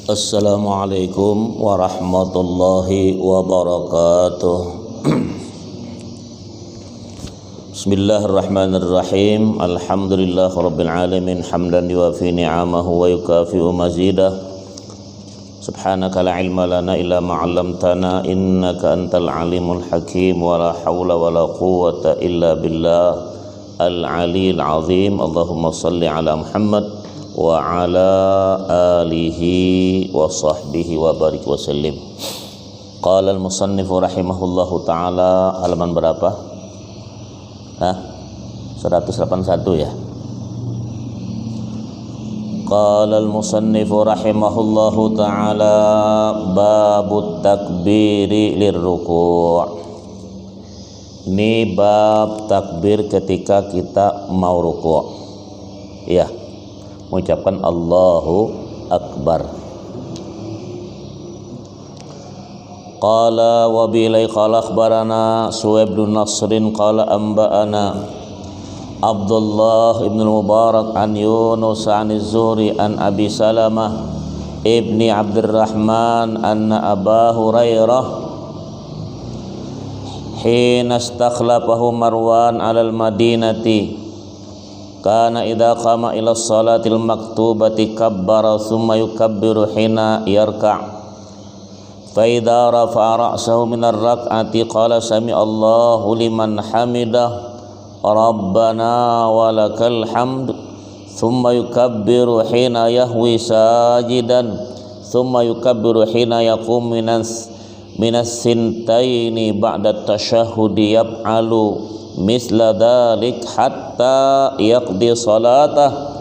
Assalamualaikum warahmatullahi wabarakatuh. Bismillahirrahmanirrahim. Alhamdulillah rabbil alamin hamdan yuwafi ni'amahu wa yukafi'u mazidah. Subhanaka la ilma lana illa ma 'allamtana innaka antal alimul hakim wa la haula wa la quwwata illa billah al-'aliyyil 'azim. Allahumma shalli ala Muhammad wa ala alihi wa sahbihi wa barik wa sallim. Qala al-musannifu rahimahullahu ta'ala, halaman berapa? 181 ya. Qala al-musannifu rahimahullahu ta'ala, babut takbiri lirruku'. Ini bab takbir ketika kita mau ruku'. Ya, mengucapkan Allahu Akbar. Qala wa bilai qala akhbarana Suhaib bin Nasrin qala amba'ana Abdullah ibn Mubarak an Yunus an Zuhri an Abi Salamah ibni Abdurrahman anna Aba Hurairah hina istakhlafahu Marwan alal Madinati kana idza qama ila shalatil maktubati kabbara thumma yukabbiru hina yarka' fa idza rafa'a ra'sahu min ar-rak'ati qala sami Allahu liman hamidah rabbana walakal hamd thumma yukabbiru hina yahwi sajidan thumma yukabbiru hina yaqum minas sintaini ba'da tashahhudi yaf'alu misla dhalik hatta yaqdi salatah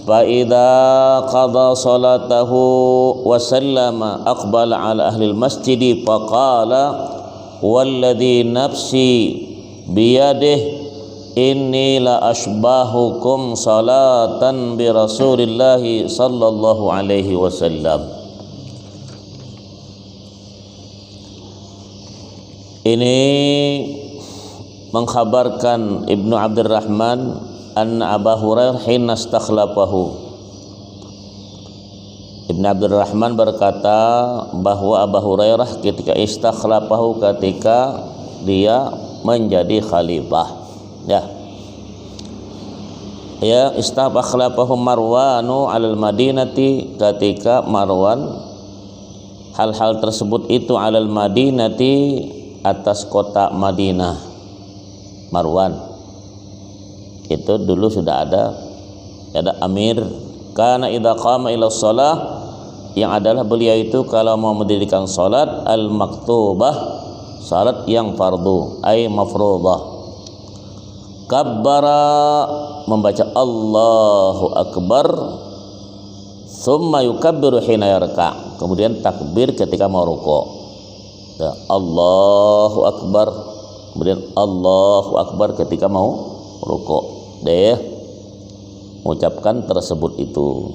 fa idza qada salatahu wa sallama aqbala ala ahli al-masjid fa qala walladhi nafsi biyadihi inni la ashbahukum salatan bi rasulillahi sallallahu alaihi wasallam. Ini mengkhabarkan Ibnu Abdurrahman anna Aba Hurairah hina istakhlafahu. Ibnu Abdurrahman berkata bahwa Abu Hurairah ketika istakhlafahu, ketika dia menjadi khalifah, ya istakhlafahu Marwanu alal Madinati, ketika Marwan, hal-hal tersebut itu alal Madinati, atas kota Madinah. Marwan itu dulu sudah ada amir. Kana idza qama ila shalah, yang adalah beliau itu kalau mau mendirikan salat al maktubah, salat yang fardu ay mafruḍah, kabbara, membaca Allahu Akbar, thumma yukabbiru hina yarka', kemudian takbir ketika mau rukuk. Allahu Akbar, kemudian Allahu Akbar ketika mau rukuk. Mengucapkan tersebut itu.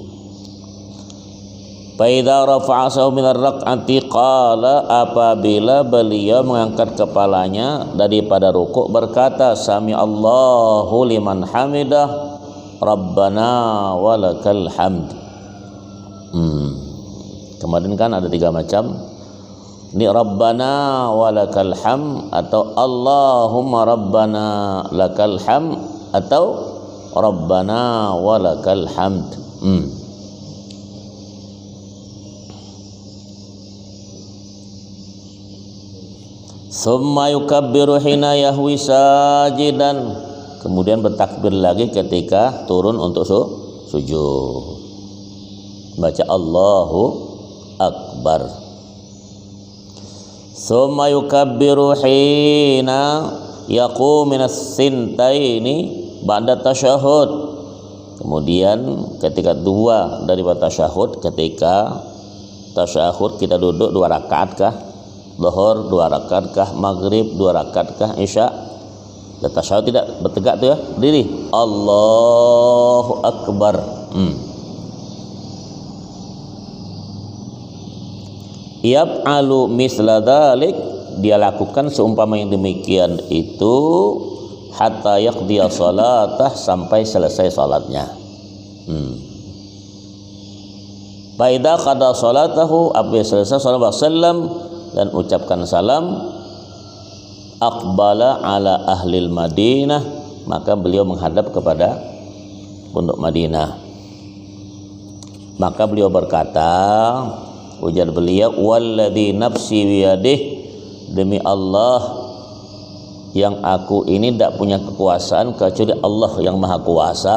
Fa idza rafa'a sahu min ar-rak'ati qala, apabila beliau mengangkat kepalanya daripada rukuk berkata sami Allahu liman hamidah rabbana walakal hamd. Kemarin kan ada 3 macam. Ini Rabbana walakal ham, atau Allahumma Rabbana lakal ham, atau Rabbana walakal hamd. Thumma yukabbiru hina yahwi sajidan, kemudian bertakbir lagi ketika turun untuk sujud, baca Allahu Akbar. Summa yukabbiru hina yaqum minas sintaini ba'da tasyahud, kemudian ketika 2 daripada tasyahud, ketika tasyahud kita duduk 2 rakaat kah Zuhur, 2 rakaat kah Maghrib, 2 rakaat kah Isya. Dan tasyahud tidak bertegak tuh ya, berdiri Allahu Akbar. Yaf'alu misla dzalik, dia lakukan seumpama yang demikian itu hatta yaqdiya salatah, sampai selesai salatnya. Fa idza qada salatahu, apabila selesai salat wasallam dan ucapkan salam, aqbala ala ahlil Madinah, maka beliau menghadap kepada penduduk Madinah. Maka beliau berkata, ujar beliau, walladzi nafsi biyadih, demi Allah yang aku ini tidak punya kekuasaan kecuali Allah yang maha kuasa,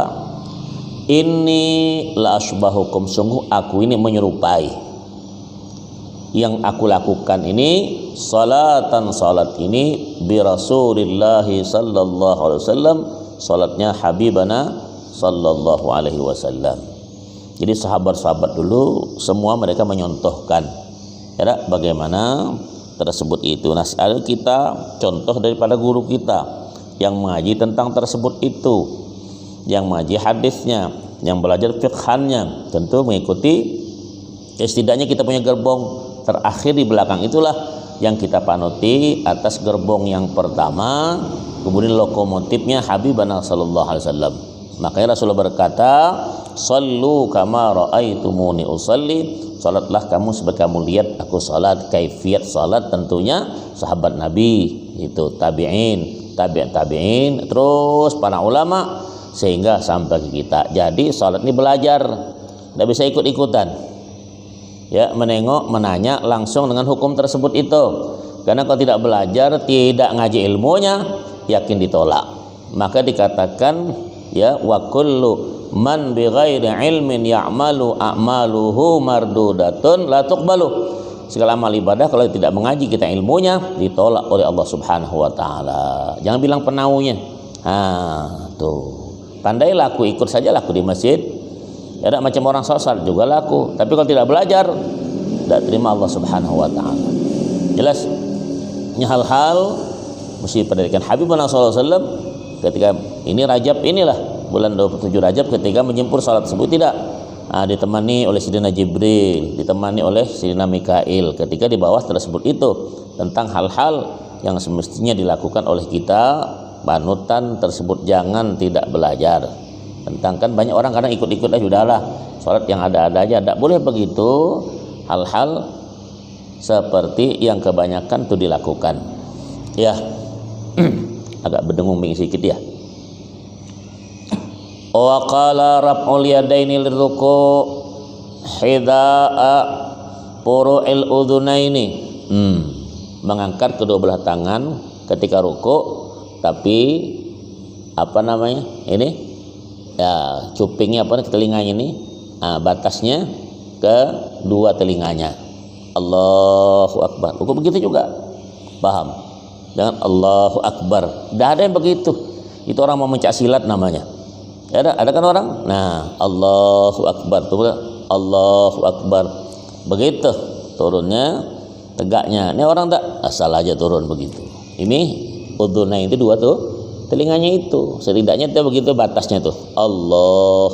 inni la asbahukum, sungguh aku ini menyerupai yang aku lakukan ini, salatan, salat ini, bi Rasulillahi sallallahu alaihi wasallam, salatnya Habibana sallallahu alaihi wasallam. Jadi sahabat-sahabat dulu semua mereka menyontohkan ya, bagaimana tersebut itu. Nah, ada kita contoh daripada guru kita yang mengaji tentang tersebut itu, yang mengaji hadisnya, yang belajar fiqhannya, tentu mengikuti, setidaknya kita punya gerbong terakhir di belakang itulah yang kita panuti atas gerbong yang pertama, kemudian lokomotifnya Habibana sallallahu alaihi wasallam. Makanya Rasulullah berkata, sallu kama ra'aitumuni usalli, salatlah kamu seperti kamu lihat aku salat. Kaifiat salat tentunya sahabat Nabi, itu tabi'in, tabi'in, terus para ulama sehingga sampai ke kita. Jadi salat ini belajar, tidak bisa ikut-ikutan ya, menengok, menanya langsung dengan hukum tersebut itu. Karena kalau tidak belajar, tidak ngaji ilmunya, yakin ditolak. Maka dikatakan ya, wa kullu man bi ghairi ilmin ya'malu a'maluhu mardudatun la tuqbalu. Segala amal ibadah kalau tidak mengaji kita ilmunya, ditolak oleh Allah Subhanahu wa taala. Jangan bilang penaunya. Tuh. Tandai laku, ikut saja laku di masjid. Ya, ada macam orang sosal juga laku. Tapi kalau tidak belajar, tidak terima Allah Subhanahu wa taala. Jelas? Ini hal-hal mesti diperhatikan. Habibullah sallallahu alaihi wasallam ketika ini Rajab, inilah bulan 27 Rajab, ketika menjemput salat tersebut tidak ditemani oleh Sayyidina Jibril, ditemani oleh Sayyidina Mikail ketika di bawah tersebut itu, tentang hal-hal yang semestinya dilakukan oleh kita, panutan tersebut, jangan tidak belajar tentang. Kan banyak orang kadang ikut-ikut aja, sudahlah salat yang ada-ada aja, tidak boleh begitu. Hal-hal seperti yang kebanyakan itu dilakukan ya. Agak berdengung sedikit ya. Wa qala raf'ul yadaini liruku hida'a furu'il udhunaini, mengangkat kedua belah tangan ketika ruku, tapi apa namanya ini ya, cupingnya apa, telinganya ini batasnya ke dua telinganya. Allahu Akbar. Ruku begitu juga, paham? Dengan Allahu Akbar. Tidak ada yang begitu. Itu orang mau mencak silat namanya. Ya, ada kan orang. Nah, Allahu Akbar. Allahu Akbar. Begitu turunnya, tegaknya. Ini orang tak asal aja turun begitu. Ini udhunai itu dua tuh, telinganya itu. Setidaknya itu begitu batasnya tuh. Allah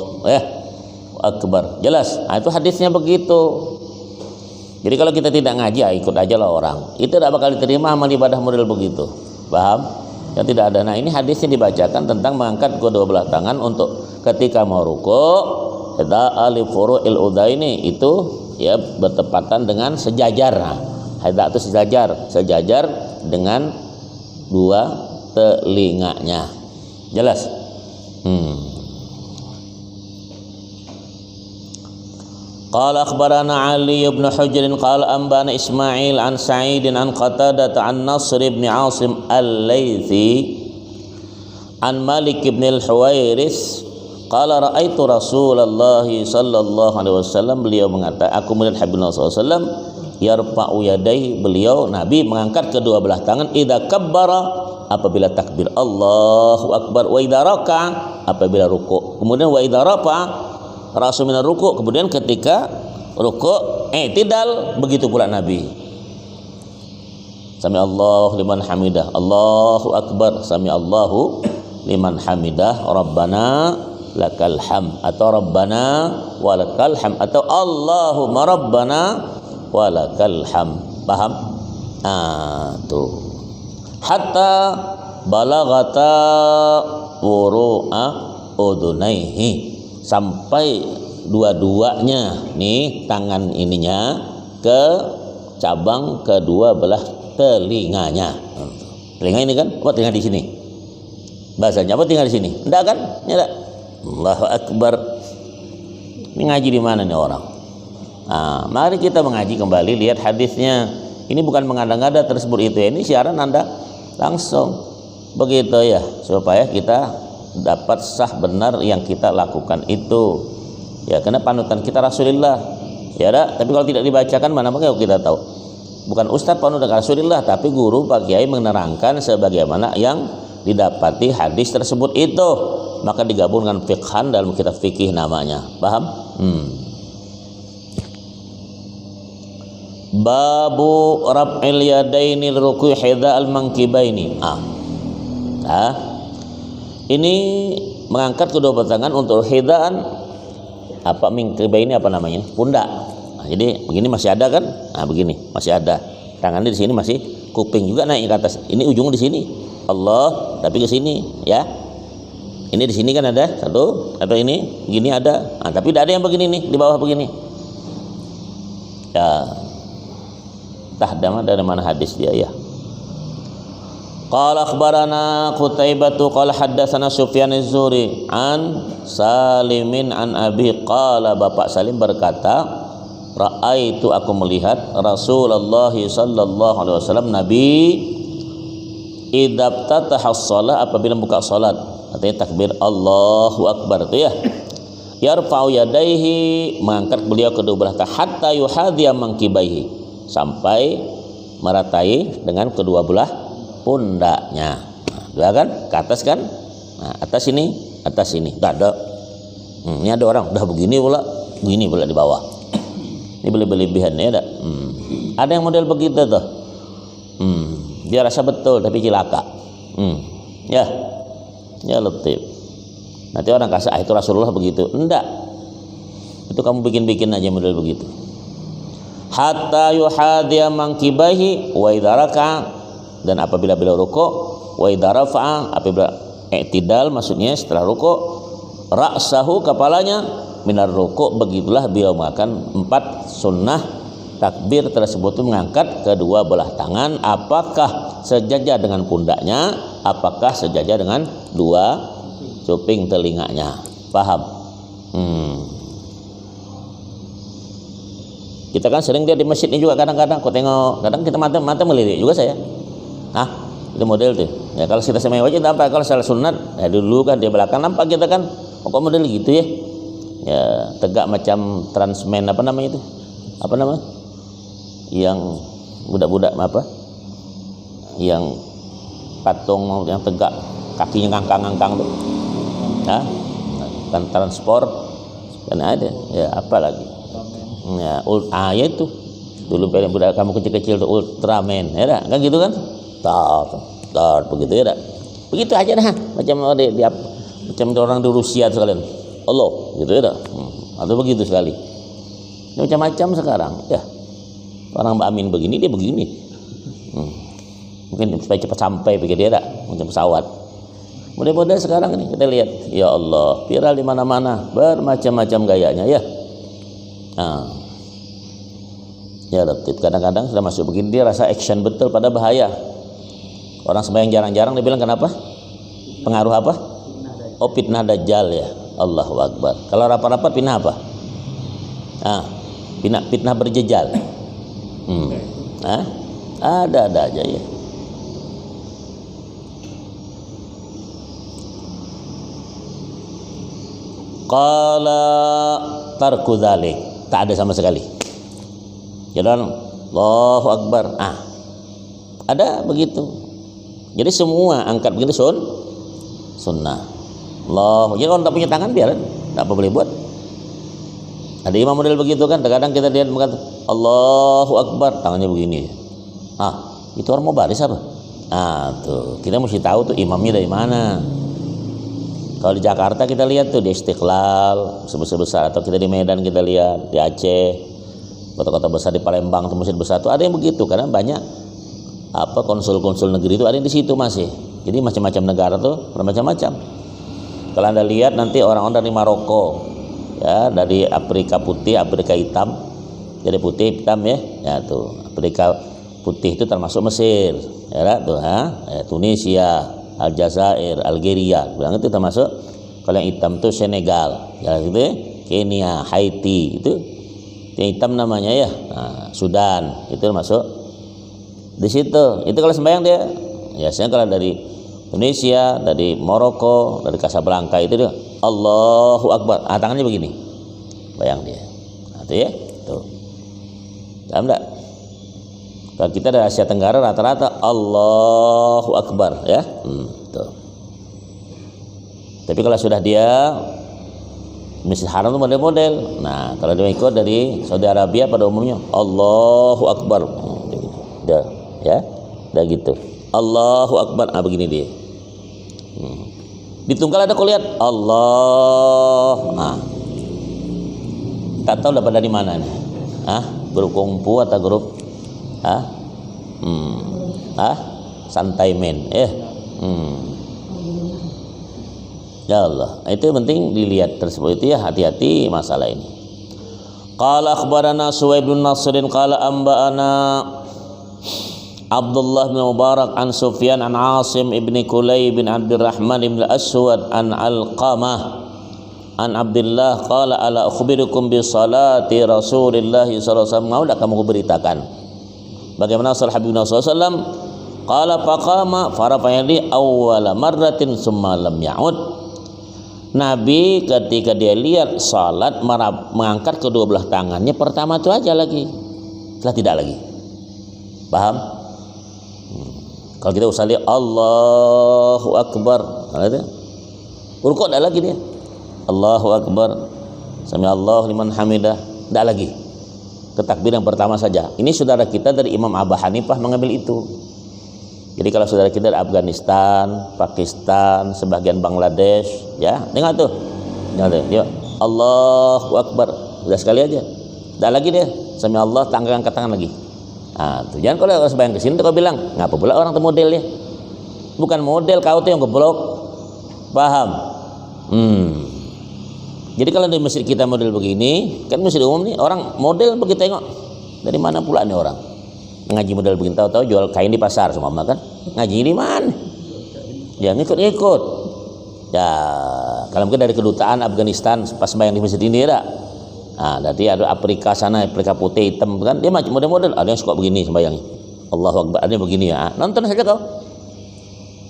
Akbar. Jelas. Nah, itu hadisnya begitu. Jadi kalau kita tidak ngaji, ikut aja lah orang. Itu tidak bakal diterima amal ibadah model begitu. Paham? Yang tidak ada. Nah, ini hadisnya dibacakan tentang mengangkat kedua belah tangan untuk ketika mau ruku. Hada ali furu'il udaini, itu ya bertepatan dengan sejajar. Nah, hada itu sejajar dengan dua telinganya. Jelas? Qala akhbarana Ali ibn Hujr qala anbana Ismail an Sa'id an Qatadah an Nasr ibn Asim al-Laythi an Malik ibn al-Huwairis qala ra'aitu Rasulullah sallallahu alaihi wasallam, beliau mengatakan, aku melihat Habibullah sallallahu alaihi wasallam yarfa'u yadai, beliau Nabi mengangkat kedua belah tangan idza kabbara, apabila takbir Allahu Akbar, wa idza raka'a, apabila ruku', kemudian wa idza rafa'a Rasul minar ruku', kemudian ketika ruku' i'tidal, begitu pula Nabi. Sami Allahu liman hamidah, Allahu Akbar, sami Allahu liman hamidah, Rabbana lakal ham, atau Rabbana walakal ham, atau Allahumma Rabbana walakal ham. Paham? Tuh. Hatta balagata wuru'a udunaihi, sampai dua-duanya nih tangan ininya ke cabang kedua belah telinganya. Telinga ini kan, apa telinga di sini? Bahasanya apa telinga di sini? Enggak kan? Enggak. Allahu Akbar. Ini ngaji di mana nih orang? Nah, mari kita mengaji kembali, lihat hadisnya. Ini bukan mengada-ngada tersebut itu ya. Ini siaran Anda langsung begitu ya, supaya kita dapat sah benar yang kita lakukan itu. Ya, karena panutan kita Rasulullah. Ya, tapi kalau tidak dibacakan mana mau kita tahu. Bukan ustaz panutan Rasulullah, tapi guru Pak Kiai menerangkan sebagaimana yang didapati hadis tersebut itu. Maka digabungkan fiqhan dalam kitab fikih namanya. Paham? Babu raf'il yadaini liruku'i hidha'al mankibaini. Ini mengangkat kedua tangan untuk hidaan apa mankibaini apa namanya? Pundak. Nah, jadi begini masih ada kan? Nah, begini masih ada. Tangannya di sini masih, kuping juga naik ke atas. Ini ujung di sini. Allah, tapi ke sini ya. Ini di sini kan ada satu, atau ini begini ada. Nah, tapi tidak ada yang begini nih di bawah begini. Ya. Tahdama dari mana hadis dia ya. Qala akhbarana Qutaibah qala haddatsana Sufyan az-Zuhri an Salimin an Abi qala Bapak Salim berkata ra'aitu aku melihat Rasulullah sallallahu alaihi wasallam Nabi idabtataha shalah apabila buka salat artinya takbir Allahu Akbar itu ya. Yarfa'u yadaihi mengangkat beliau kedua belah tangan hatta yuhadhiya mankibaihi sampai meratai dengan kedua belah pundaknya. Nah, kan ke atas kan? Nah, atas ini, enggak ada. Ini ada orang udah begini pula di bawah. Ini berlebihan ya, ada. Ada yang model begitu tuh. Dia rasa betul tapi cilaka. Ya letih. Nanti orang kasih itu Rasulullah begitu. Enggak. Itu kamu bikin-bikin aja model begitu. Hatta yuhadhiya mankibahi wa idza raka'a dan apabila beliau rukuk wa idza rafa'a apabila i'tidal maksudnya setelah rukuk ra'sahu kepalanya minar rukuk begitulah beliau makan 4 sunnah takbir tersebut mengangkat kedua belah tangan apakah sejajar dengan pundaknya apakah sejajar dengan dua cuping telinganya. Paham? Kita kan sering dia di masjid ini juga kadang-kadang kau tengok, kadang kita mata melirik juga saya. Itu model tuh. Ya kalau kita sama wajib nampak, kalau salah sunat, ya dulu kan di belakang nampak kita kan, kok model gitu ya. Ya tegak macam transmen apa namanya itu? Apa namanya? Yang budak-budak apa? Yang patung yang tegak, kakinya ngangkang-ngangkang tuh. Kan transport kan ada. Ya apa lagi? Ya, itu dulu budak kamu kecil-kecil tuh Ultraman, ya kan gitu kan? Tar begitu ya, begitu aja dah, macam macam orang di Rusia sekalian, Allah gitu ya, atau begitu sekali, macam-macam sekarang, ya orang Mbak Amin begini dia begini, mungkin supaya cepat sampai pikir dia macam pesawat, model-model sekarang ini kita lihat, ya Allah viral di mana-mana, bermacam-macam gayanya ya. Ya Latif, kadang-kadang sudah masuk begini dia rasa action betul pada bahaya. Orang sembahyang jarang-jarang dia bilang kenapa? Pengaruh apa? Oh fitnah dajjal ya. Allahu Akbar. Kalau rapat-rapat fitnah apa? Fitnah berjejal. Ada aja ya. Qala tarku dzalik. Tak ada sama sekali. Jalan Allahu Akbar. Ada begitu. Jadi semua angkat begitu sunnah. Allah. Jadi kalau tak punya tangan biar tak apa boleh buat. Ada imam model begitu kan. Terkadang kita lihat berkata Allahu Akbar tangannya begini. Itu orang mau baris apa? Tuh kita mesti tahu tuh imamnya dari mana. Kalau di Jakarta kita lihat tuh di Istiqlal sebesar-besar, atau kita di Medan kita lihat di Aceh, kota-kota besar di Palembang, tuh masjid besar tuh ada yang begitu karena banyak konsul-konsul negeri itu ada yang di situ masih. Jadi macam-macam negara tuh bermacam-macam. Kalau Anda lihat nanti orang-orang dari Maroko, ya, dari Afrika putih, Afrika hitam, jadi putih hitam ya, ya tuh Afrika putih itu termasuk Mesir, ya tuh, Tunisia, Aljazair, Algeria, bilang itu termasuk. Kalau yang hitam itu Senegal, ya gitu, Kenya, Haiti, itu yang hitam namanya ya, Sudan, itu termasuk di situ. Itu kalau sembahyang dia, biasanya kalau dari Indonesia, dari Maroko, dari Casablanca itu dia Allahu Akbar, tangannya begini, bayang dia, itu ya, tuh, paham enggak? Kalau kita dari Asia Tenggara rata-rata Allahu Akbar ya, tuh. Tapi kalau sudah dia Masjid Haram itu model-model. Nah, kalau dia ikut dari Saudi Arabia pada umumnya Allahu Akbar. Dah, ya. Dah gitu. Allahu Akbar. Begini dia. Di tunggal ada kau lihat Allah. Tak tahu dapat dari mana nih. Grup kungfu atau grup santai men. Ya Allah, itu penting dilihat tersebut itu ya, hati-hati masalah ini. Qala akhbarana Suwaid bin Nasrin qala amba'ana Abdullah bin Mubarak an Sufyan an Asim ibni Kulayb bin Abdurrahman ibn Aswad an Alqamah an Abdullah qala ala ukhbirukum bi salati Rasulillah sallallahu alaihi wasallam. Mau tak kamu beritakan bagaimana salat Habib Nabi sallallahu alaihi wasallam? Qala faqama farafa'ali awwala marratin summa lam ya'ud. Nabi ketika dia lihat salat mengangkat kedua belah tangannya pertama itu aja lagi, setelah tidak lagi. Paham? Kalau kita usalli Allahu Akbar, rukuk dah lagi dia. Allahu Akbar, sami Allahu liman hamidah, dah lagi. Ketakbir yang pertama saja. Ini saudara kita dari Imam Abu Hanifah mengambil itu. Jadi kalau saudara kita dari Afghanistan, Pakistan, sebagian Bangladesh, ya, dengar tuh. Ya, Allahu Akbar. Udah sekali aja. Dah lagi dia. Sami Allah, angkat tangan lagi. Tuh, jangan kalau sembahyang ke sini kau bilang, ngapa pula orang tuh model ya? Bukan model, kau tuh yang goblok. Paham? Jadi kalau di masjid kita model begini, kan masjid umum nih, orang model begitu tengok. Dari mana pula nih orang? Ngaji model begini, tahu-tahu jual kain di pasar semua kan, ngaji di mana? Ya ngikut-ngikut. Ya kalau mungkin dari kedutaan Afghanistan pas sembahyang di masjid ini ada. Berarti ada Afrika sana, Afrika putih hitam kan, dia macam model-model. Ada yang suka begini sembahyang, Allahu Akbar, ada yang begini ya. Nonton saja kok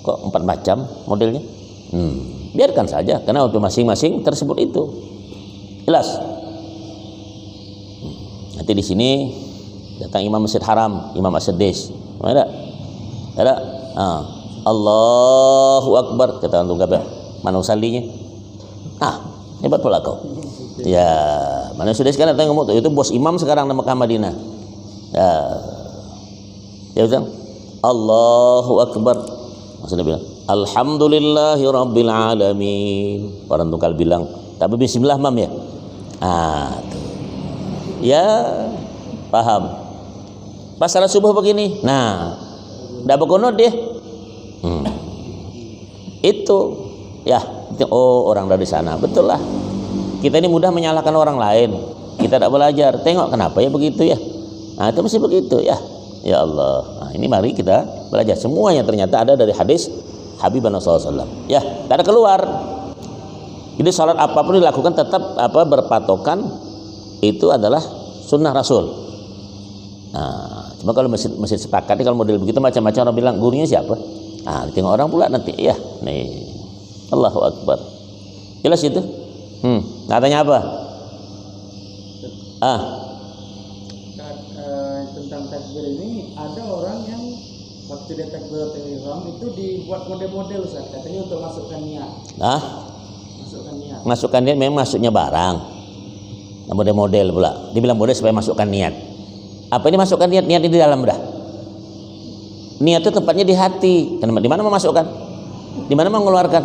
4 macam modelnya. Biarkan saja, karena waktu masing-masing tersebut itu jelas. Nanti di sini datang Imam Masjid Haram, Imam As-Siddiq, ada, Allahu Akbar, kata antum kabeh, mana usallinya? Hebat pula kau. Ya, mana sudah sekarang datang ngomong itu bos imam sekarang di Mekah Madinah. Ya betul. Allahu Akbar. Maksudnya bilang, Alhamdulillahi Rabbil Alamin. Orang tunggal bilang, tapi bismillah mam ya. Tuh. Ya, paham. Pas salat subuh begini, dah berkunut dia. Itu, ya, orang dari sana, betul lah. Kita ini mudah menyalahkan orang lain. Kita tidak belajar. Tengok kenapa ya begitu ya. Itu mesti begitu ya. Ya Allah. Ini mari kita belajar. Semuanya ternyata ada dari hadis Habib Nabi SAW. Ya, tidak ada keluar. Jadi salat apapun dilakukan tetap berpatokan itu adalah sunnah Rasul. Cuma kalau masjid sepakat kalau model begitu macam-macam orang bilang gurunya siapa? Tengok orang pula nanti ya. Nih, Allahu Akbar. Jelas itu. Tanya apa? Tentang takbir ini ada orang yang waktu dia takbiratul ihram itu dibuat model-model Ustaz, katanya untuk masukkan niat. Masukkan niat memang masuknya barang. Model-model pula. Dibilang model supaya masukkan niat. Apa ini masukkan niat? Niat di dalam dah. Niat itu tempatnya di hati. Di mana memasukkan? Di mana mengeluarkan?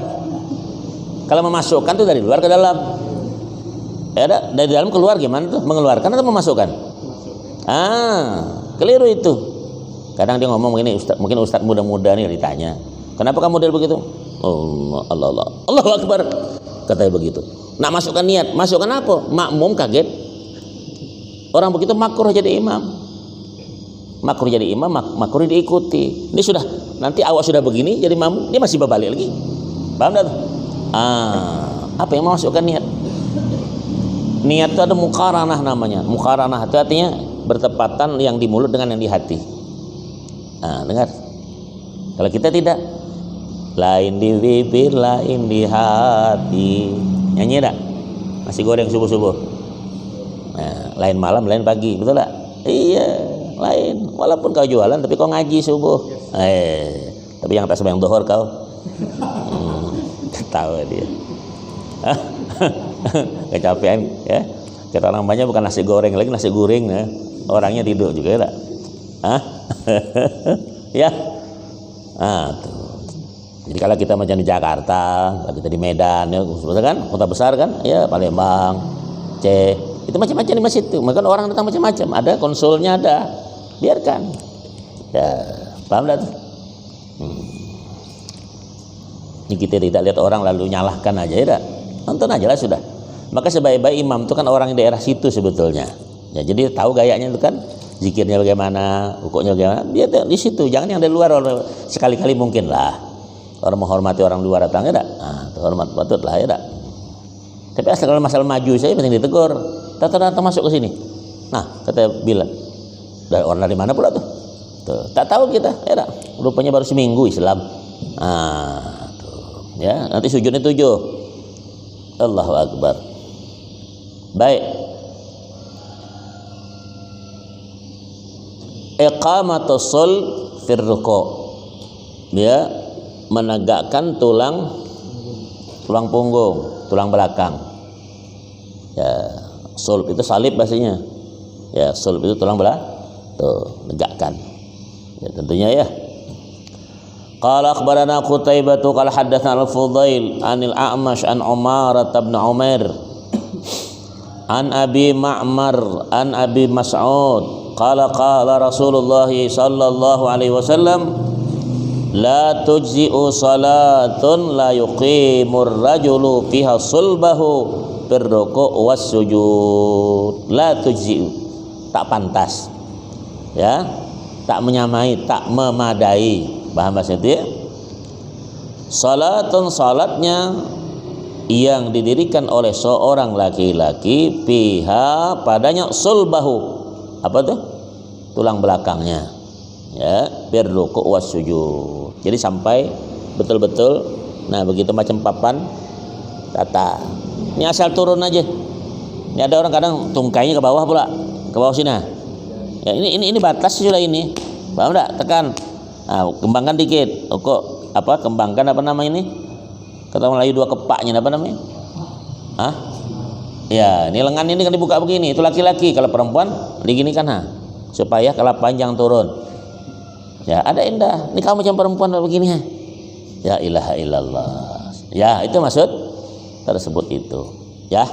Kalau memasukkan itu dari luar ke dalam. Ya, dari dalam keluar gimana tuh? Mengeluarkan atau memasukkan? Keliru itu. Kadang dia ngomong begini, mungkin ustaz muda-muda nih ditanya, kenapa kamu model begitu? Allah Allahu Akbar, katanya begitu. Nak masukkan niat, masukkan apa? Makmum kaget. Orang begitu makruh jadi imam. Makruh jadi imam, makruh diikuti. Ini sudah, nanti awak sudah begini jadi makmum, dia masih berbalik lagi. Paham tak? Apa yang mau masukkan niat? Niat itu ada muqaranah namanya. Muqaranah itu artinya bertepatan yang di mulut dengan yang di hati. Dengar. Kalau kita tidak, lain di bibir, lain di hati. Nyanyi tak? Nasi goreng subuh-subuh. Lain malam, lain pagi, betul tak? Iya, lain. Walaupun kau jualan, tapi kau ngaji subuh. Tapi yang tak sembahyang zuhur kau. Ketawa dia. Kecapean ya. Kata orang banyak bukan nasi goreng lagi, nasi goreng ya. Orangnya tidur juga ya tak? Ya. Tuh. Jadi kalau kita macam di Jakarta, kalau kita di Medan, ya, kan kota besar kan, ya Palembang, Aceh, itu macam-macam di masjid itu. Maka orang datang macam-macam, ada konsulnya ada, biarkan. Ya, paham tak? Ini kita tidak lihat orang lalu nyalahkan aja ya, tak? Nonton aja lah sudah. Maka sebaik-baik imam itu kan orang di daerah situ sebetulnya. Ya, jadi tahu gayanya itu kan, zikirnya bagaimana, rukuknya bagaimana, dia di situ. Jangan yang dari luar, sekali-kali mungkin lah. Orang menghormati orang luar datang ya tak? Hormat patut lah ya tak? Tapi asal kalau masalah maju saya penting ditegur. Datang masuk ke sini. Nah, kata Bilal, orang dari mana pula tuh? Tak tahu kita ya tak? Rupanya baru seminggu Islam. Tuh. Ya, nanti sujudnya 7. Allahu Akbar. Baik. Iqamatus shul fir ruku'. Ya, menegakkan tulang punggung, tulang belakang. Ya, sulb itu salib bahasanya. Ya, sulb itu tulang belakang. Tuh, negakkan. Ya, tentunya ya. Qala akhbarana Qutaibah qala haddatsana Al-Fudail anil A'mash an Umarah bin Umair an Abi Ma'mar an Abi Mas'ud qala qala Rasulullah sallallahu alaihi wasallam la tujzi'u salatun la yuqimur rajulu fiha sulbahu birruku' was sujud. La tujzi'u, tak pantas ya, tak menyamai, tak memadai. Paham bahasa itu ya? Salatun, salatnya yang didirikan oleh seorang laki-laki fiha padanya sulbahu, apa tuh? Tulang belakangnya ya, birruku' was sujud. Jadi sampai betul-betul, nah begitu macam papan tata. Ini asal turun aja. Ini ada orang kadang tungkainya ke bawah pula, ke bawah sini. Ya ini batas sudah ini. Paham enggak? Tekan. Kembangkan dikit. Kok apa? Kembangkan apa namanya ini? Kata Melayu 2 kepaknya apa namanya? Ya, ini lengan ini kan dibuka begini. Itu laki-laki. Kalau perempuan diginikan supaya kalau panjang turun. Ya, ada indah. Ini kamu macam perempuan begini ya. Ya ilaha illallah. Ya, itu maksud tersebut itu. Ya.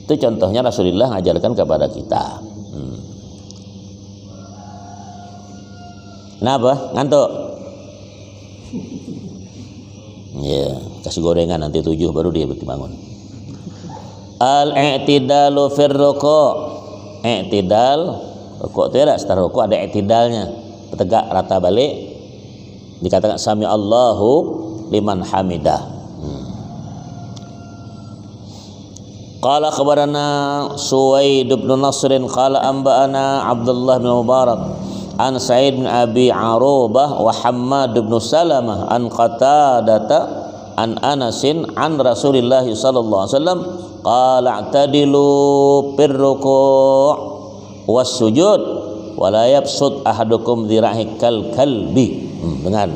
Itu contohnya Rasulullah mengajarkan kepada kita. Kenapa? Ngantuk? Ya, kasih gorengan nanti 7 baru dia bangun. Al-i'tidalu fir ruku'. I'tidal, ruku' itu ya, setelah ruku' ada i'tidalnya. Tegak rata balik, dikatakan sami Allahu liman hamidah. Qala khabarana Suwaid bin Nasr qala anba'ana Abdullah bin Mubarak an Sa'id bin Abi Arubah wa Hammad bin Salamah an Qatadata an Anasin an Rasulillah sallallahu alaihi wasallam qala i'tadilu fir ruku' was sujud wala yabsut ahadukum dhira'i kal kalbi. Dengar.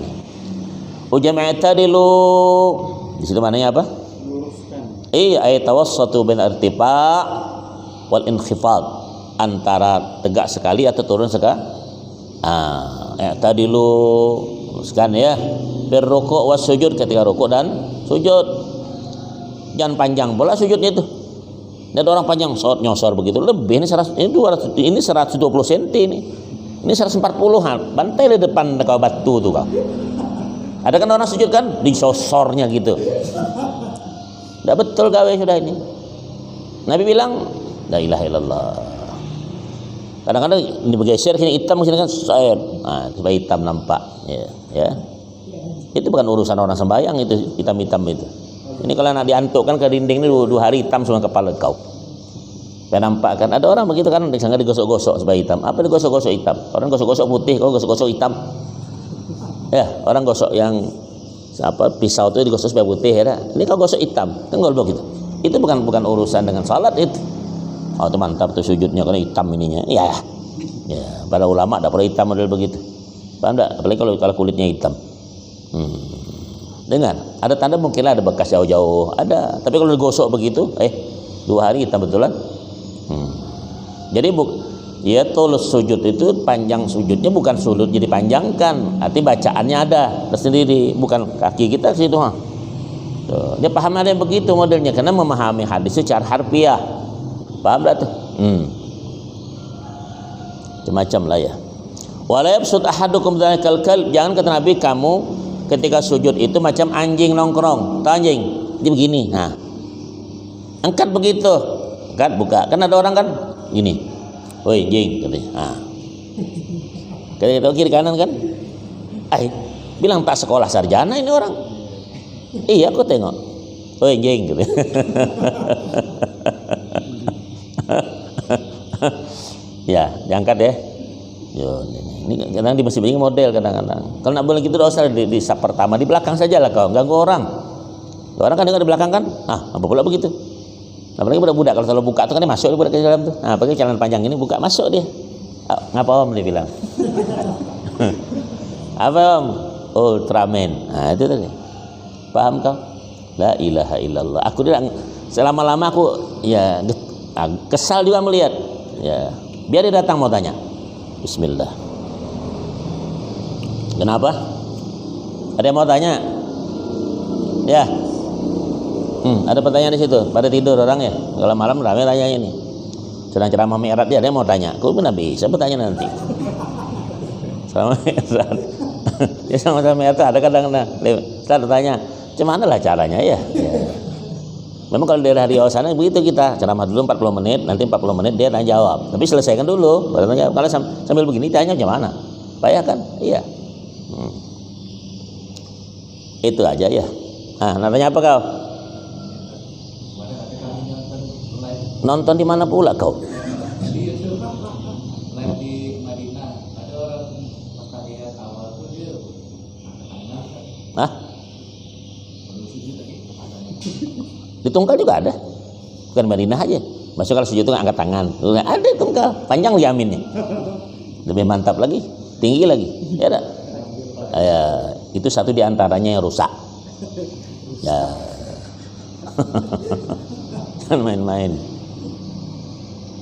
Ujama'tadilu di situ maknanya apa? Luruskan. Ay tawassatu bain irtifa' wal inkhifad, antara tegak sekali atau turun sekali. I'tadilu luruskan ya. Birruku' was sujud, ketika ruku' dan sujud. Jangan panjang pula sujudnya itu. Ada orang panjang nyosor begitu lebih, ini 100, ini 200, ini 120 cm ini 140 bantai di depan kau batu tuh kau. Ada kan orang sujud kan disosornya gitu. Udah betul gawe sudah ini. Nabi bilang la ilaha illallah. Kadang-kadang ini bergeser sini hitam sini kan air. Nah, supaya hitam nampak ya. Itu bukan urusan orang sembahyang itu hitam-hitam itu. Ini kalau nak diantukkan ke dinding ini 2 hari hitam semua kepala kau. Supaya nampak kan ada orang begitu kan disangka digosok-gosok supaya hitam. Apa digosok-gosok hitam? Orang gosok-gosok putih, kau gosok-gosok hitam. Ya, orang gosok yang pisau itu digosok supaya putih ya. Ini kau gosok hitam, kan begitu. Itu bukan urusan dengan salat itu. Oh, itu mantap tuh sujudnya karena hitam ininya. Ya. Para ulama tak perlu hitam model begitu. Paham tak? Apalagi kalau kulitnya hitam. Dengar, ada tanda mungkinlah ada bekas jauh-jauh, ada. Tapi kalau digosok begitu, 2 hari hitam betulan. Jadi ya tulus sujud itu panjang sujudnya bukan sujud jadi panjangkan, arti bacaannya ada tersendiri, bukan kaki kita ke situ. Tuh, dia paham ada yang begitu modelnya karena memahami hadis secara harfiah. Paham tak tuh? Macam-macam lah ya. Wala yabsut ahadukum dzalikal kalb, jangan kata Nabi kamu ketika sujud itu macam anjing nongkrong. Tahu anjing? Dia begini. Nah. Angkat begitu. Angkat buka. Kan ada orang kan gini. Woi, anjing katanya. Nah. Kita kiri kanan kan? Bilang tak sekolah sarjana ini orang. Iya, aku tengok. Woi, anjing gitu. Ya, diangkat ya. Yo, ini kadang di masjid ini model kadang-kadang. Kalau nak boleh gitu usah di sap pertama di belakang saja lah kau, ganggu orang. Orang kan dengar di belakang kan? Apa pula begitu? Apalagi budak-budak kalau selalu buka tuh kan dia masuk budak ke dalam tuh. Pakai celana panjang ini buka masuk dia. Ngapa om dia bilang? Apa om? Ultraman. Itu tadi. Paham kau? La ilaha illallah. Aku dia selama-lama aku ya kesal juga melihat. Ya, biar dia datang mau tanya. Bismillah. Kenapa? Ada yang mau tanya? Ya. Ada pertanyaan di situ. Pada tidur orang ya. Kalau malam ramai tanya ini. Sedang ceramah Mi'raj dia ada yang mau tanya. Aku pun bisa bertanya nanti. Sama Mi'raj. Ya sama Mi'raj ada kadang-kadang. Saya tanya, "Gimana lah caranya ya?" Memang kalau dari hari awal sana begitu kita ceramah dulu 40 menit, nanti 40 menit dia tanya jawab. Tapi selesaikan dulu, baru tanya. Kalau sambil begini tanya gimana? Payah kan? Iya. Itu aja ya. Nanya apa kau? Nonton di mana pula kau? Di YouTube, live di Madinah. Ada orang pas tahiyat awal tuh dia Di Tunggal juga ada, bukan Madinah aja. Masuk kalau sujud itu angkat tangan, ada Tunggal, panjang yaminnya, lebih mantap lagi, tinggi lagi, ya ada. Itu satu diantaranya yang rusak. Ya, jangan main-main.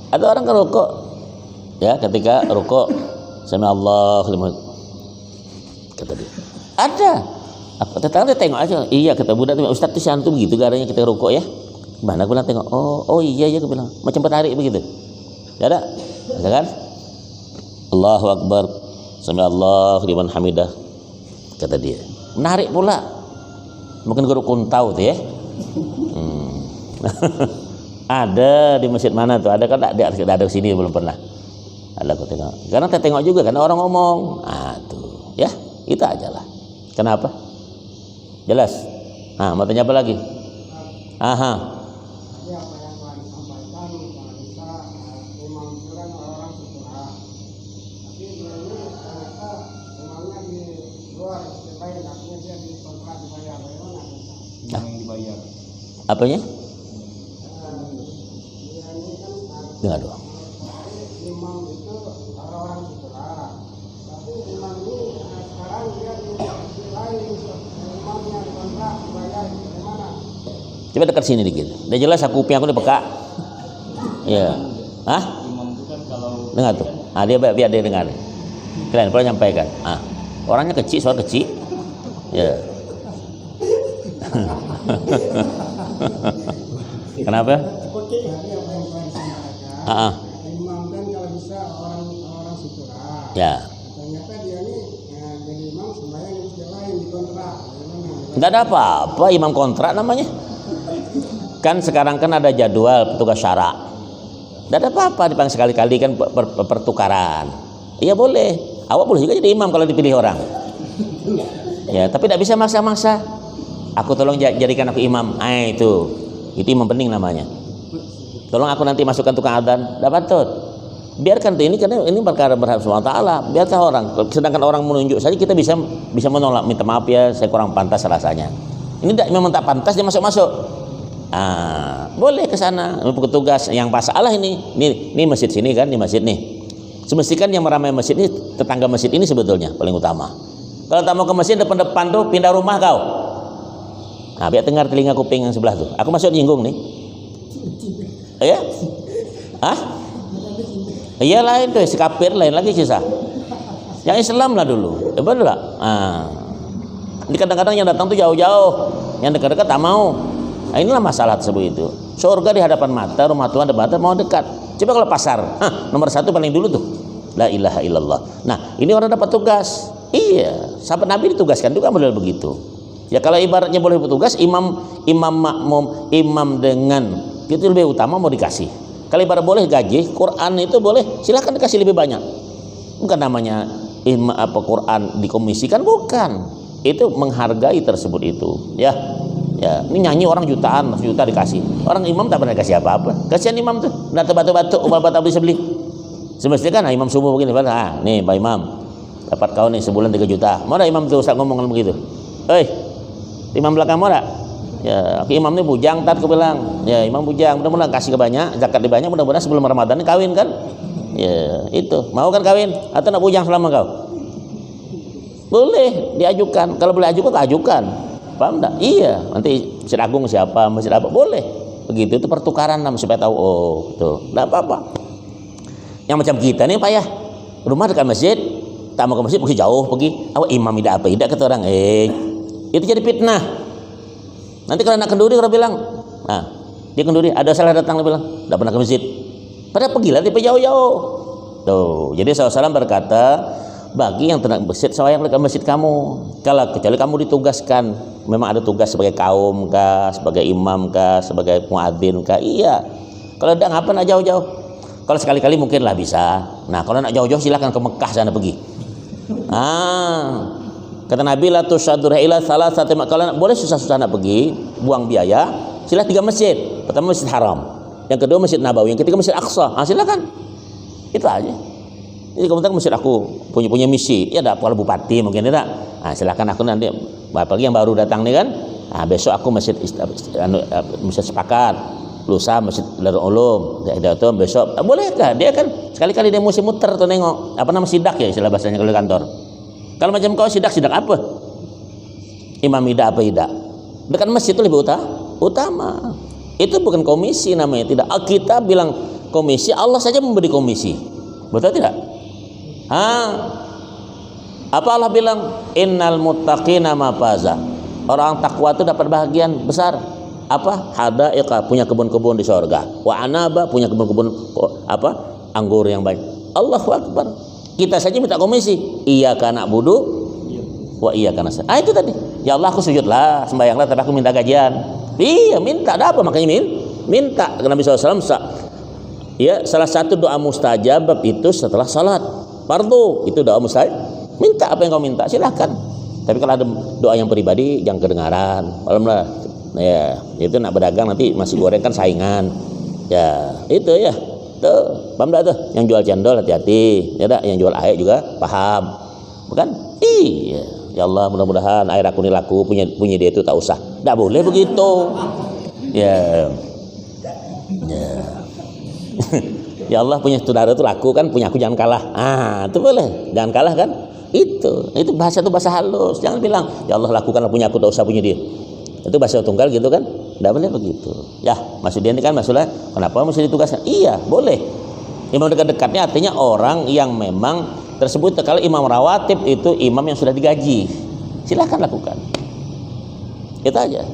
Ada orang kan rukuk, ya ketika rukuk, sami Allahu liman, kata dia, ada. Aku tetangga tengok aja. Iya kata budak tu, Ustaz tu santu begitu garanya kita rukuk ya. Mana aku bilang tengok. Oh iya aku bilang. Macam bertarik begitu. Ya ada? Ada kan? Allahu Akbar. Sami Allahu liman hamidah. Kata dia. Menarik pula. Mungkin guru kuntau tu ya. Ada di masjid mana tuh? Ada kan ada sini belum pernah. Ada aku tengok. Karena kita tengok juga karena orang ngomong. Tuh. Ya, itu aja lah. Kenapa? Jelas. Mau tanya apa lagi? Aha. Tadi apa yang Tuhan sampaikan bisa imam itu kan orang sutra. Tapi dia ini ternyata imamnya di luar dibayar, artinya dia di kontrak dibayar. Bagaimana bisa? yang dibayar. Apanya? Dia ini kan Dengar doang. imam itu orang sutra. Tapi imam ini sekarang dia di lain imamnya kontrak dibayar. Bagaimana? Coba dekat sini dikit. Udah jelas aku kuping aku udah peka. Iya. Imam itu kan kalau Dengar tuh. Dia biar dia dengar. Kalian perlu nyampaikan. Orangnya kecil, suara kecil. Ya. Kenapa? Seperti tadi apa yang Tuhan sampaikan. Imam kan kalau bisa orang sutra. Ya. Ternyata dia ini jadi imam sembahyang di masjid lain di kontrak. Bagaimana? Enggak ada apa-apa imam kontrak namanya. kan sekarang kan ada jadwal petugas syara. Tidak ada apa-apa dipanggil sekali-kali kan pertukaran. Iya boleh. Awak boleh juga jadi imam kalau dipilih orang. Ya, tapi tidak bisa maksa-maksa. Aku tolong jadikan aku imam. Itu imam bening namanya. Tolong aku nanti masukkan tukang adzan. Tidak patut. Biarkan ini karena ini perkara berhak SWT. Biarkan orang. Sedangkan orang menunjuk saja kita bisa menolak. Minta maaf ya, saya kurang pantas rasanya. Ini tidak memang tak pantas dia masuk-masuk. Boleh ke sana petugas yang masalah ini masjid sini kan, di masjid nih. Semestikan yang meramai masjid ini tetangga masjid ini sebetulnya paling utama. Kalau tak mau ke masjid depan tuh pindah rumah kau. Biar dengar telinga kuping yang sebelah tuh. Aku masuk nyinggung nih. Ya? Iya lain tuh, si kafir lain lagi sisa. Yang Islam lah dulu. Betul lah. Ini kadang-kadang yang datang tuh jauh-jauh, yang dekat-dekat tak mau. Inilah masalah tersebut itu. Surga di hadapan mata, rumah Tuhan depan mata, mau dekat. Coba kalau pasar, nomor 1 paling dulu tuh. La ilaha illallah. Nah, ini orang dapat tugas. Iya, sahabat Nabi ditugaskan juga model begitu. Ya kalau ibaratnya boleh bertugas, imam makmum, imam dengan itu lebih utama mau dikasih. Kalau ibarat boleh gaji, Quran itu boleh, silahkan dikasih lebih banyak. Bukan namanya Quran dikomisikan, bukan. Itu menghargai tersebut itu. Ya, ini nyanyi orang jutaan, juta dikasih. Orang imam tak pernah dikasih apa-apa. Kasihan imam tuh, nanti batu-batu, obat-obat bisa beli. Semestinya kan imam subuh begini, nih Pak Imam, dapat kau nih sebulan 3 juta. Mau imam tuh Ustaz ngomong begitu. Imam belakang mau ya, imam ini bujang, aku bilang, ya imam bujang, mudah-mudahan kasih ke banyak, zakat di banyak, mudah-mudahan sebelum Ramadan ini kawin kan. Ya, itu. Mau kan kawin atau nak bujang selama kau? Boleh diajukan. Kalau boleh ajukan, ajukan. Paham enggak? Iya, nanti masjid agung siapa, masjid apa, boleh. Begitu itu pertukaran supaya tahu, tuh, enggak apa-apa. Yang macam kita nih Pak ya, rumah dekat masjid, tak mau ke masjid pergi jauh pergi. Awak imam tidak apa, tidak kata orang, itu jadi fitnah. Nanti kalau nak kenduri orang bilang, dia kenduri, ada salah datang, dia bilang, tidak pernah ke masjid. Padahal pergilah dia jauh-jauh. Tuh, jadi Rasulullah berkata, bagi yang tidak masjid, sayang ke masjid kamu. Kalau kecuali kamu ditugaskan, memang ada tugas sebagai kaum kah, sebagai imam kah, sebagai muadzin kah, iya. Kalau tidak ngapa nak jauh-jauh. Kalau sekali-kali mungkin lah bisa. Nah, kalau nak jauh-jauh silakan ke Mekah sana pergi. Kata Nabi la tusaddur ila salasati, kalau boleh susah-susah nak pergi, buang biaya, sila 3 masjid. Pertama Masjid Haram, yang kedua Masjid Nabawi, yang ketiga Masjid Aqsa. Silakan. Itu aja. Jadi kemudian masjid aku punya misi. Ya ada kepala bupati mungkin tidak. Silakan aku nanti apalagi yang baru datang nih kan. Besok aku masjid sepakat. Lusa Masjid Darul Ulum. Itu besok bolehkah? Dia kan sekali-kali dia mesti muter tuh nengok. Apa nama sidak ya istilah bahasanya kalau di kantor. Kalau macam kau sidak apa? Imam ida apa ida? Dekat masjid itu lebih utama. Itu bukan komisi namanya, tidak. Kita bilang komisi, Allah saja memberi komisi. Betul tidak? Apa Allah bilang? Innal muttaqina mafaza. Orang takwa itu dapat bahagian besar. Apa? Hadaiqa, punya kebun-kebun di surga. Wa anaba, punya kebun-kebun anggur yang banyak. Allahu Akbar. Kita saja minta komisi. Iyyaka na'budu wa iyyaka nasta'in. Itu tadi. Ya Allah, aku sujudlah, sembahyanglah, tapi aku minta gajian. Iya, minta. Ada apa makanya minta. Nabi SAW ya, salah satu doa mustajab itu setelah salat fardu, itu doa mustajab. Minta apa yang kau minta, silahkan. Tapi kalau ada doa yang pribadi jangan kedengaran. Malamlah. Ya, itu nak berdagang nanti masih goreng kan saingan. Ya, itu ya. Tuh, paham tak tuh? Yang jual cendol hati-hati. Ya tak? Yang jual air juga paham. Bukan? Iya. Ya Allah, mudah-mudahan air aku ini laku, punya dia itu tak usah. Tak boleh begitu. Ya. Ya. Ya Allah, punya saudara itu laku kan, punya aku jangan kalah. Itu boleh. Jangan kalah kan? Itu bahasa halus. Jangan bilang, ya Allah lakukanlah punya aku, tak usah punya dia. Itu bahasa tunggal gitu kan? Tidak boleh begitu. Ya, maksud dia ini kan masalah kenapa mesti ditugaskan? Iya, boleh. Imam dekat-dekatnya artinya orang yang memang tersebut. Kalau imam rawatib itu imam yang sudah digaji, silahkan lakukan. Itu aja.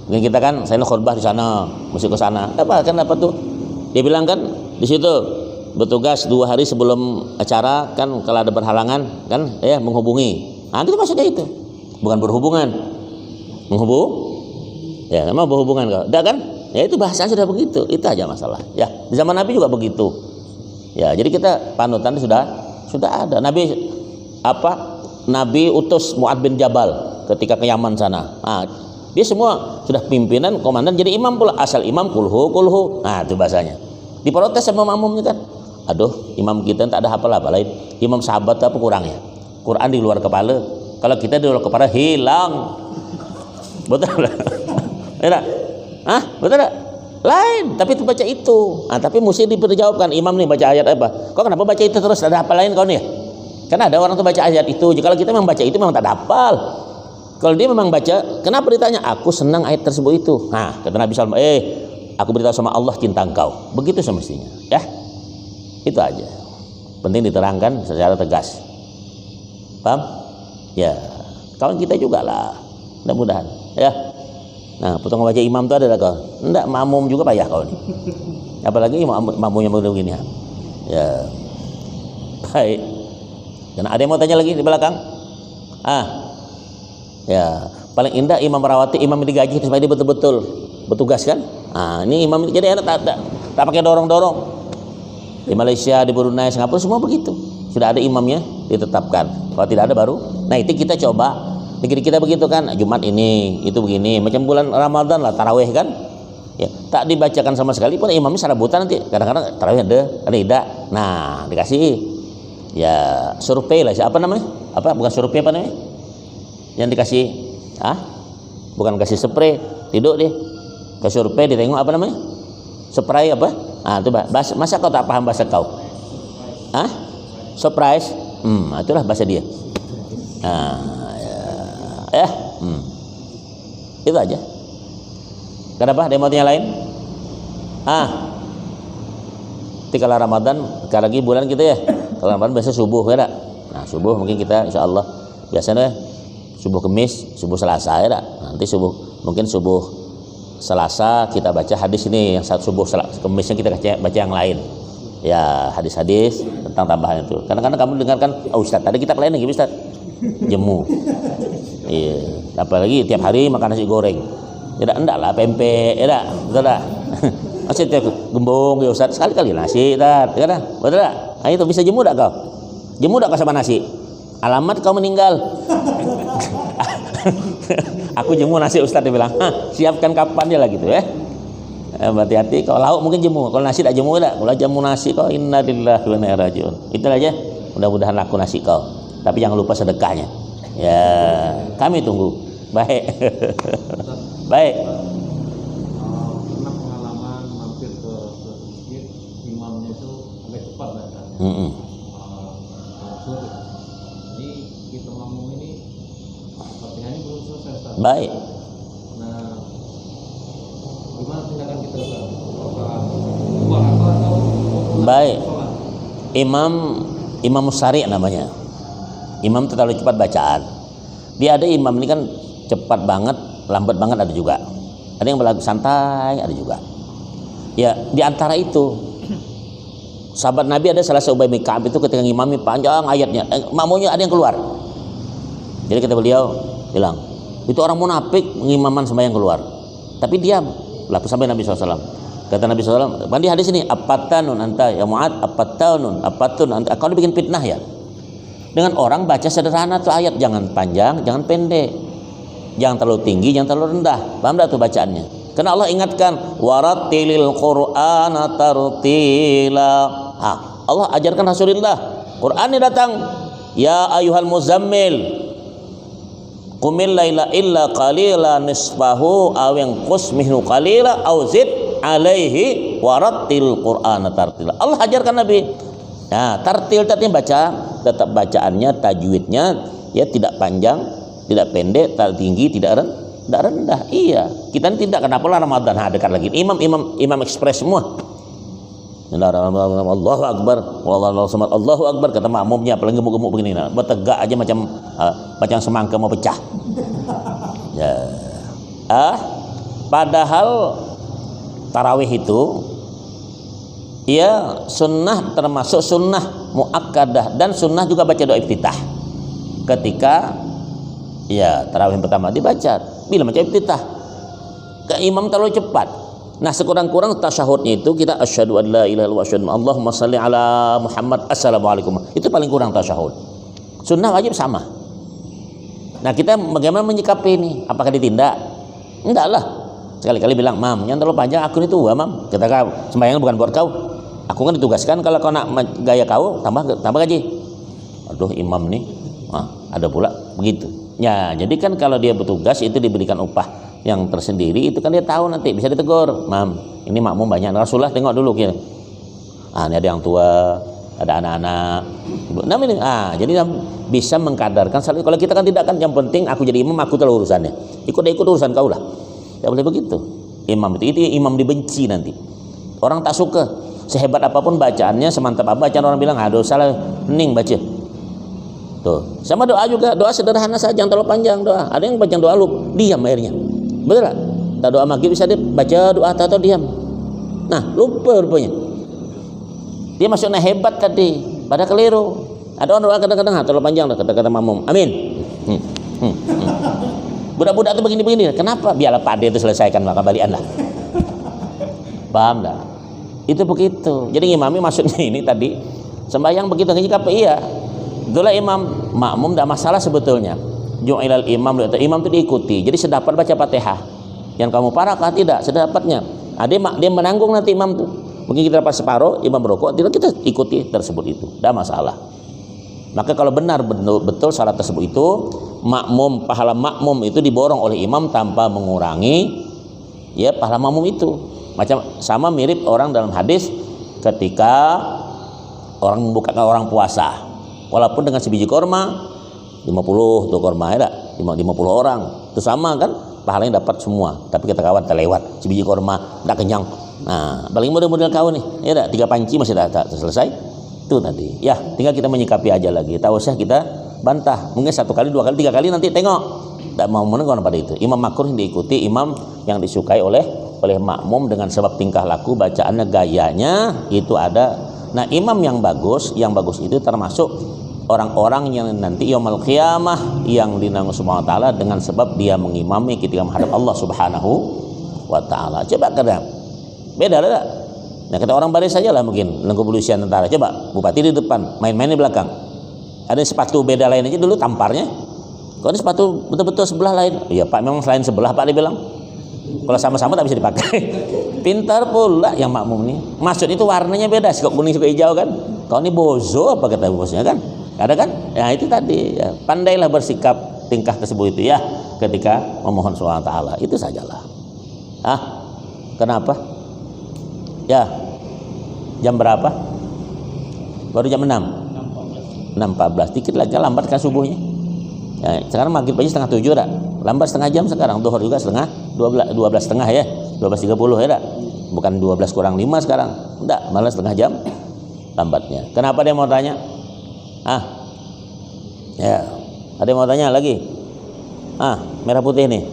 Mungkin kita kan saya khutbah di sana, mesti ke sana. Kenapa tuh? Dia bilang kan di situ bertugas 2 hari sebelum acara kan, kalau ada berhalangan kan menghubungi. Itu maksudnya itu. Bukan berhubungan. Ya, memang berhubungan kau. Enggak kan? Ya itu bahasanya sudah begitu. Itu aja masalah. Ya, di zaman Nabi juga begitu. Ya, jadi kita panutan sudah ada. Nabi utus Mu'ad bin Jabal ketika ke Yaman sana. Nah, dia semua sudah pimpinan, komandan, jadi imam pula. Asal imam kulhu. Nah, itu bahasanya. Diprotes sama makmumnya kan. Aduh, imam kita tak ada hafal-hafalain. Imam sahabat apa kurangnya? Quran di luar kepala. Kalau kita di luar kepala hilang. Betul tak? Betul tak? Lain, tapi itu baca itu. Tapi mesti diperjawabkan, imam nih baca ayat apa? Kok kenapa baca itu terus? Ada hafal lain kau nih ya? Karena ada orang tuh baca ayat itu. Kalau kita memang baca itu memang tak ada hafal. Kalau dia memang baca, kenapa ditanya? Aku senang ayat tersebut itu. Nah, kata Nabi SAW, aku beritahu sama Allah cinta engkau. Begitu semestinya. Ya, itu aja. Penting diterangkan secara tegas. Paham? Ya, kawan kita juga lah. Mudah-mudahan. Ya. Nah, potong baca imam itu ada kau. Enggak, makmum juga payah kau nih. Apalagi makmumnya begini ya. Ya. Baik. Dan ada yang mau tanya lagi di belakang? Ya, paling indah imam merawati, imam digaji supaya dia betul-betul bertugas kan? Ini imam jadi enak tak pakai dorong-dorong. Di Malaysia, di Brunei, Singapura semua begitu. Sudah ada imamnya ditetapkan. Kalau tidak ada baru. Nah, itu kita coba. Negeri kita begitu kan, Jumat ini, itu begini, macam bulan Ramadan lah, tarawih kan, ya, tak dibacakan sama sekali pun imamnya sarabutan nanti, kadang-kadang tarawih ada tidak, nah dikasih, ya survei lah, siapa namanya, bukan survei apa namanya, yang dikasih, bukan kasih spray, tidur dia, ke survei ditengok apa namanya, spray apa, itu masa kau tak paham bahasa kau, surprise, itulah bahasa dia, itu aja. Kenapa? Ada yang mau tanya lain? Kalau Ramadan, sekarang lagi bulan kita ya. Kalau Ramadan biasa subuh ya tak? Nah subuh mungkin kita insya Allah biasanya subuh Kemis, subuh Selasa ya tak? Nanti mungkin subuh Selasa kita baca hadis ini, yang subuh Kemisnya kita baca yang lain. Ya hadis-hadis tentang tambahan itu. Kadang-kadang kamu dengarkan, Ustaz tadi kita lain lagi Ustaz, jemu. Iya, apalagi tiap hari makan nasi goreng. Ya enggak lah pempek, ya enggak, betul tak? Masih tiap gembong ya Ustaz, sekali-kali nasi tak, ya kan? Betul tak? Itu bisa jemu tak kau? Jemu tak kau sama nasi? Alamat kau meninggal. Aku jemu nasi Ustaz, dia bilang, siapkan kapan dia lah gitu ya. Hati-hati, kalau lauk mungkin jemu, kalau nasi tak jemu tak? Kalau jemu nasi kau innalillahi wa inna ilaihi raji'un. Itulah aja, mudah-mudahan laku nasi kau. Tapi jangan lupa sedekahnya. Ya, kami tunggu. Baik. Baik. Pernah pengalaman mampir ke masjid, imamnya itu agak cepat bacanya. Jadi kita makmum ini Fatihahnya belum selesai Ustaz. Baik. Nah, gimana tindakan kita Ustaz? Atau Baik. Imam Musari namanya. Imam itu terlalu cepat bacaan. Dia ada imam ini kan cepat banget, lambat banget ada juga. Ada yang berlagu santai, ada juga. Ya, di antara itu sahabat Nabi ada salah seorang Ubay bin Ka'ab itu ketika ngimami panjang ayatnya, makmumnya ada yang keluar. Jadi kata beliau bilang, itu orang munafik mengimaman sembahyang keluar. Tapi diam. Lalu sampai Nabi SAW. Kata Nabi SAW, di hadis ini, apatanun anta ya Mu'ad, apatun anta. Kau bikin fitnah ya. Dengan orang baca sederhana tuh ayat, jangan panjang, jangan pendek, jangan terlalu tinggi, jangan terlalu rendah. Paham tak tuh bacaannya? Karena Allah ingatkan, warattilil Qur'ana tartila. Allah ajarkan Rasulullah. Quran ini datang, ya ayyuhal muzammil, qumil laila illa qalila nisfahu aw yanqus minhu qalila aw zid alaihi warattil Qur'ana tartila. Allah ajarkan Nabi. Nah, tartil tadi baca, tetap bacaannya, tajwidnya ya tidak panjang, tidak pendek, tidak tinggi, tidak rendah. Iya, kita ini tidak, kenapa lah Ramadan dekat lagi. Imam ekspres semua. Allahu Akbar, Allahu Akbar, kata makmumnya apalagi gemuk-gemuk begini, bertegak aja macam semangka mau pecah. Ya. Padahal tarawih itu ya sunnah, termasuk sunnah muakkadah, dan sunnah juga baca doa iftitah ketika ya tarawih pertama dibaca bila baca iftitah. imam terlalu cepat. Nah, sekurang-kurang tasyahudnya itu kita asyhadu an la ilaha illallah wa asyhadu Allahumma shalli ala Muhammad assalamualaikum. Itu paling kurang tasyahud. Sunnah wajib sama. Nah, kita bagaimana menyikapi ini? Apakah ditindak? Enggak lah. Sekali-kali bilang, "Mam, yang terlalu panjang aku ini tua, Mam." Kita kau sembahyang bukan buat kau. Aku kan ditugaskan kalau kau nak gaya kau tambah gaji. Aduh, imam nih. Ada pula begitu. Ya, jadi kan kalau dia bertugas itu diberikan upah yang tersendiri, itu kan dia tahu nanti bisa ditegur, "Mam, ini makmum banyak." Rasulullah tengok dulu kira. Ini ada yang tua, ada anak-anak. Jadi bisa mengkadarkan. Kalau kita kan tidak, kan yang penting aku jadi imam, aku tahu urusannya. Ikut urusan kau lah. Tidak boleh begitu. Imam itu imam dibenci nanti. Orang tak suka. Sehebat apapun bacaannya, semantap apa bacaan, orang bilang, "Aduh, salah, hening baca." Tuh. Sama doa juga, doa sederhana saja, jangan terlalu panjang doa. Ada yang baca doa lu diam akhirnya. Betul tak? Tak doa maghrib bisa dia baca doa atau diam. Nah, lupa rupanya. Dia maksudnya hebat tadi, pada keliru. Ada orang doa kadang-kadang terlalu panjang dah kata-kata makmum. Amin. Budak-budak itu begini-begini. Kenapa? Biarlah Pak D itu selesaikan, maka balian lah. Paham tak? Itu begitu. Jadi imami maksudnya ini tadi sembahyang begitu nyikapi, iya. Itulah imam, makmum tidak masalah sebetulnya. Ju'ilal imam itu diikuti. Jadi sedapat baca Fatihah. Yang kamu parakah? Tidak, sedapatnya. Dia menanggung nanti imam tuh. Mungkin kita dapat separuh, imam berokok, tidak, kita ikuti tersebut itu. Tidak masalah. Maka kalau benar betul salat tersebut itu, pahala makmum itu diborong oleh imam tanpa mengurangi ya pahala makmum itu. Macam sama mirip orang dalam hadis ketika orang membukakan orang puasa. Walaupun dengan sebiji korma 50 tuh korma ya, 50 orang itu sama kan, pahalanya dapat semua. Tapi kita kawan terlewat sebiji korma tidak kenyang. Nah, paling model kau nih ya, 3 panci masih tak selesai itu tadi ya. Tinggal kita menyikapi aja lagi, tak usah kita bantah. Mungkin 1 kali 2 kali 3 kali nanti tengok tidak mau menengok pada itu. Imam makruh yang diikuti, imam yang disukai oleh makmum dengan sebab tingkah laku, bacaannya, gayanya itu ada. Nah, imam yang bagus itu termasuk orang-orang yang nanti yaumul qiyamah yang dinanggung Subhanahu wa taala dengan sebab dia mengimami ketika menghadap Allah Subhanahu wa taala. Coba kadang beda tak? Nah, kata orang baris saja lah mungkin dengan kepolisian tentara. Coba bupati di depan, main-main di belakang. Ada sepatu beda lain aja dulu tamparnya. Kalau ini sepatu betul-betul sebelah lain. Iya Pak, memang selain sebelah Pak dibilang. Kalau sama-sama tak bisa dipakai. Pintar pula yang makmum ini. Maksud itu warnanya beda, suka kuning suka hijau kan. Kalau ini bozo apa kata bosnya kan? Ada kan? Ya itu tadi ya. Pandailah bersikap tingkah tersebut itu ya ketika memohon Subhanahu wa taala. Itu sajalah. Kenapa? Ya. Jam berapa? Baru jam 6. 6.14. Dikit lagi lambat kan subuhnya. Ya, sekarang maghrib aja 6:30 dah. Lambat setengah jam sekarang. Duhur juga 12.30 ya. 12.30 ya dah. Bukan 12 kurang 5 sekarang. Enggak, malah setengah jam lambatnya. Kenapa dia mau tanya? Ya. Ada yang mau tanya lagi? Merah putih nih.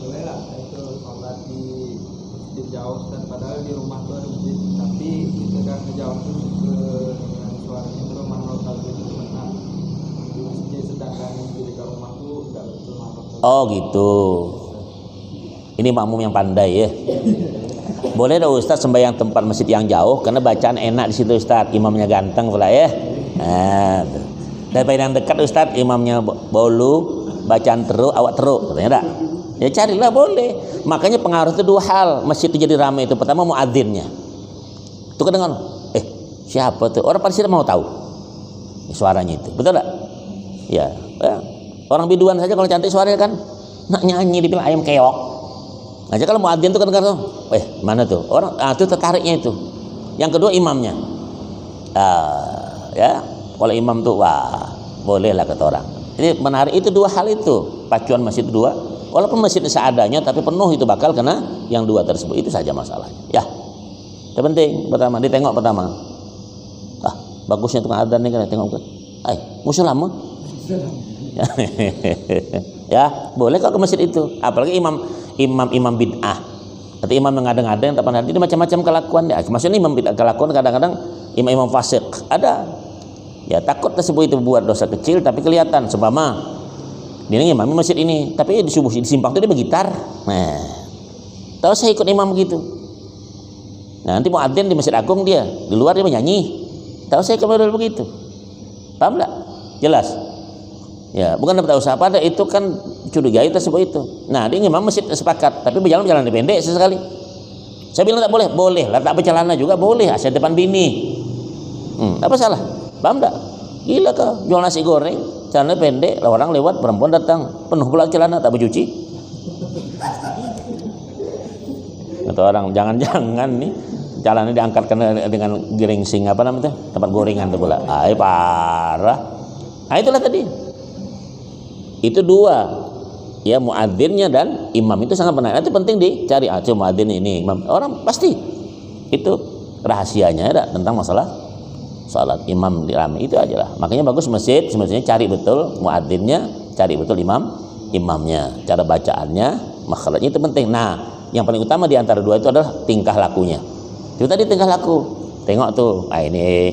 Boleh lah itu sholat di masjid jauh dan padahal di rumah tuh ada masjid, tapi kita kan ngejauh tuh dengan suaranya itu rumah lokal itu benar. Di masjid sedangkan di dekat rumah tuh enggak betul lokal. Oh gitu. Ini makmum yang pandai ya. Boleh dah Ustaz sembahyang tempat masjid yang jauh karena bacaan enak di situ Ustaz, imamnya ganteng pula ya. Daripada yang dekat Ustaz, imamnya bolu, bacaan teruk, awak teruk, katanya tak? Ya carilah boleh. Makanya pengaruh itu 2 hal masjid itu jadi ramai itu. Pertama muadzinnya. Itu kadang siapa tuh? Orang pada sini mau tahu suaranya itu, betul tak? Ya. Orang biduan saja kalau cantik suaranya kan nak nyanyi dibilang ayam keok. Aja kalau muadzin itu kadang-kadang mana tuh orang itu tertariknya itu. Yang kedua imamnya. Ya, kalau imam tuh boleh lah kata orang. Jadi menarik itu 2 hal itu. Pacuan masjid 2. Walaupun masjid seadanya tapi penuh itu bakal kena yang 2 tersebut. Itu saja masalahnya. Ya. Yang penting pertama ditengok pertama. Bagusnya tukang adzan nih kan tengok kan. Musuh lama. Ya, boleh kok ke masjid itu. Apalagi imam bid'ah atau imam yang ngada-ngada yang tak pernah, ini macam-macam kelakuan ya. Maksudnya imam bid'ah kelakuan kadang-kadang imam fasik ada ya, takut tersebut itu buat dosa kecil tapi kelihatan. Seumpama Dia ngimami masjid ini, tapi di subuh di simpang itu dia bergitar. Nah, tahu saya ikut imam begitu. Nah, nanti mau adzan di Masjid Agung dia, di luar dia menyanyi. Tahu saya kemarin begitu. Paham enggak? Jelas. Ya, bukan dapat usaha pada itu kan curigai tersebut itu. Nah, dia imam masjid sepakat, tapi berjalan pendek sesekali. Saya bilang tak boleh, boleh lah, tak bercelana juga boleh, asal depan bini. Apa salah? Paham enggak? Gila kau, jual nasi goreng, celana pendek, orang lewat, perempuan datang, penuh pula celana, tak bercuci. Atau orang jangan-jangan nih jalannya diangkat dengan geringsing apa namanya tempat gorengan tuh pula. Parah. Nah, itulah tadi. Itu dua. Ya, muadzinnya dan imam itu sangat benar. Itu penting dicari. Cuma muadzin ini imam. Orang pasti itu rahasianya ada tentang masalah salat imam di rame itu aja lah. Makanya bagus masjid semestinya cari betul muadzinnya, cari betul imamnya, cara bacaannya, makhrajnya itu penting. Nah, yang paling utama di antara dua itu adalah tingkah lakunya. Itu tadi tingkah laku. Tengok tuh, ini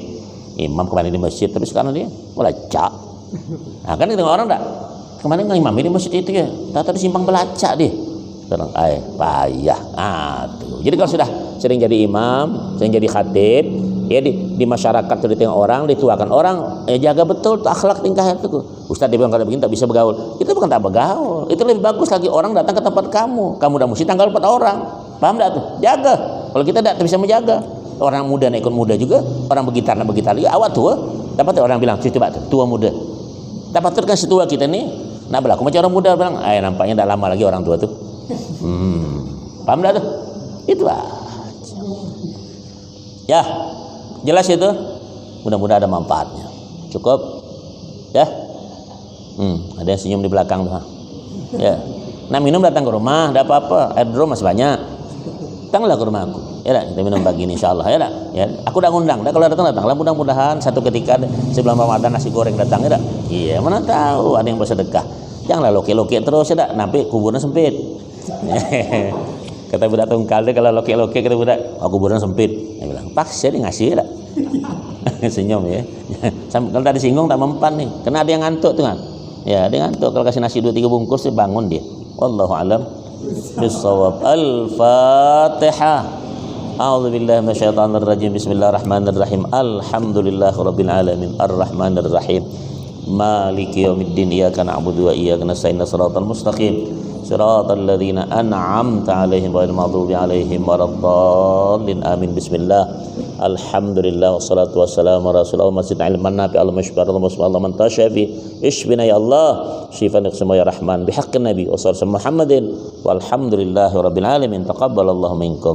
imam kemarin di masjid, tapi sekarang dia melacak. Nah, kan tengok orang enggak? Kemarin imam di masjid itu ya, tata di simpang belacak dia. Sekarang, payah. Tuh. Jadi kalau sudah sering jadi imam, sering jadi khatib, ya di masyarakat tuh ditengok orang, dituakan orang, jaga betul tuh akhlak tingkah itu. Ustaz dia bilang kalau begini tak bisa bergaul. Itu bukan tak bergaul. Itu lebih bagus lagi orang datang ke tempat kamu. Kamu udah mesti tanggal 4 orang. Paham enggak tuh? Jaga. Kalau kita tidak bisa menjaga, orang muda nak ikut muda juga, orang bergitar nak bergitar juga, awak tua, dapat orang bilang, coba tuh, tua muda. Dapat kan setua kita nih, nak berlaku macam orang muda bilang, nampaknya tidak lama lagi orang tua tuh. Paham tak tuh? Itu aja. Ya, jelas itu. Mudah-mudahan ada manfaatnya. Cukup? Ya. Ada yang senyum di belakang tuh. Ya. Nah, minum datang ke rumah, tidak apa-apa. Air drum masih banyak. Datanglah ke rumah aku, ya kita minum pagi ini insyaallah, ya aku udah ngundang, kalau datanglah mudah-mudahan satu ketika sebelum Ramadan nasi goreng datang, ya iya mana tahu ada yang bersedekah, janganlah loke-loke terus, ya nanti kuburan sempit. Kata budak tungkal dia kalau loke-loke kata budak, kuburan sempit, dia bilang paksa dia ngasih, ya senyum ya. Kalau tadi singgung tak mempan nih, karena ada yang ngantuk tuh kan, ya dia ngantuk kalau kasih nasi 2-3 bungkus dia bangun dia. Wallahu alam bisawab. Al-Fatihah. A'udzubillahi minasyaitonir rajim. Bismillahirrahmanirrahim. Alhamdulillahirabbil alamin arrahmanir rahim maliki yaumiddin iyyaka na'budu wa iyyaka nasta'in shiratal mustaqim shiratal ladzina an'amta 'alaihim ghairil maghdubi 'alaihim waladdallin amin. Bismillah. Alhamdulillah wassalatu wassalamu ala rasulillah masjid ilman nafi al-mashbar Allah man tashafi ishbina ya Allah shifan iqsima ya rahman bihaqqin nabi wa sallallahu Muhammadin walhamdulillahi rabbil alamin taqabbalallahu minkum.